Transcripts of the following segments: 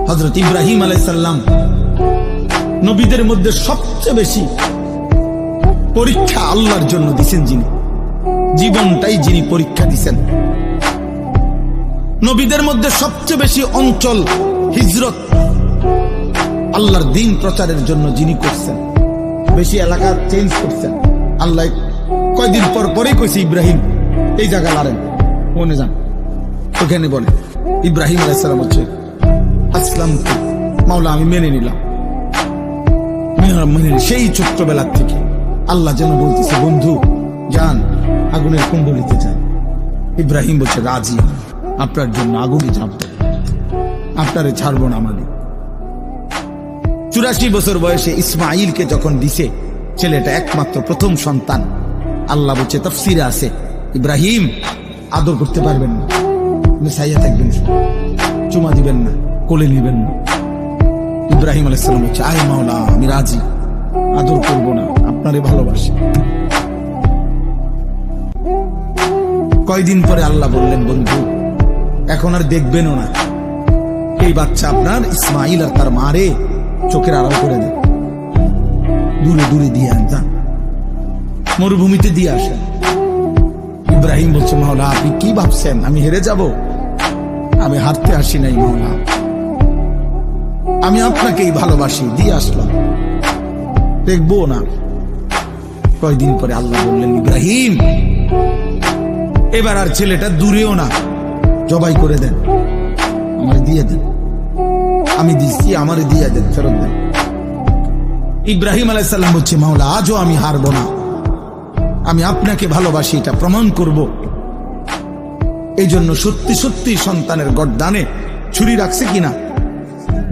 হযরত ইব্রাহিম আলাইহিস সালাম নবীদের মধ্যে সবচেয়ে বেশি পরীক্ষা আল্লাহর জন্য দিয়েছেন, যিনি জীবনটাই যিনি পরীক্ষা দিয়েছেন। নবীদের মধ্যে সবচেয়ে বেশি অঞ্চল হিজরত আল্লাহর দ্বীন প্রচারের জন্য যিনি করছেন, বেশি এলাকা চেঞ্জ করছেন। আল্লাহ কয়দিন পর পরেই কইছে, ইব্রাহিম এই জায়গা লারেন, মনে যান, ওখানে বলে ইব্রাহিম আলাইহিস সালাম হচ্ছে আসলাম, মাওলা আমি মেনে নিলাম। সেই ছোট্টবেলার থেকে আল্লাহ যেন বলতেছে, বন্ধু যান আগুনের কুণ্ডলিতে যান। ইব্রাহিম বলছে রাজি, আপনার জন্য আগুনে যাব, আপনারে ছাড়বো না। আমাদের 84 বছর বয়সে ইসমাইলকে যখন দিছে, ছেলেটা একমাত্র প্রথম সন্তান, আল্লাহ বলছে তাফসীরে আছে, ইব্রাহিম আদর করতে পারবেন না, সাইয়া থাকবেন, চুমা দিবেন না, কোলে নিবেন না। ইব্রাহিম আলাইহিস সালাম বলছে, আয় মাওলা আমি রাজি, আদর করব না, আপনারে ভালোবাসি। কয়দিন পরে আল্লাহ বললেন, বন্ধু এখন আর দেখবেনও না, এই বাচ্চা আপনার ইসমাইল আর তার মারে চোখের আড়াল করে দেন, দূরে দূরে দিয়ে আনতাম, মরুভূমিতে দিয়ে আসেন। ইব্রাহিম বলছে, মাওলা আপনি কি ভাবছেন আমি হেরে যাব? আমি হারতে আসি নাই মাওলা, আমি আপনাকেই ভালোবাসি, দিয়ে আসলাম, দেখবো না। কয়দিন পরে আল্লাহ বললেন, ইব্রাহিম এবার আর ছেলেটা দূরেও না, জবাই করে দেন, আমার দিয়ে দেন, আমি দিচ্ছি, আমার দিয়ে দেন, ফেরত দেন। ইব্রাহিম আলাইহিস সালাম বলছে, মাওলা আজও আমি হারবো না, আমি আপনাকে ভালোবাসি, এটা প্রমাণ করব। এই জন্য সত্যি সত্যি সন্তানের গর্দানে ছুরি রাখছে কিনা,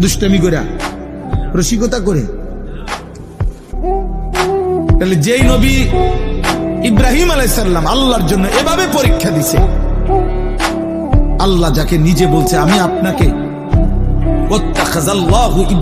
দুষ্টামি করে, রসিকতা করে। তাহলে যেই নবী ইব্রাহিম আলাইহিস সালাম আল্লাহর জন্য এভাবে পরীক্ষা দিছে, আল্লাহ যাকে নিজে বলছে আমি আপনাকে, ওয়াত্তাখাযাল্লাহু ইব্রাহিম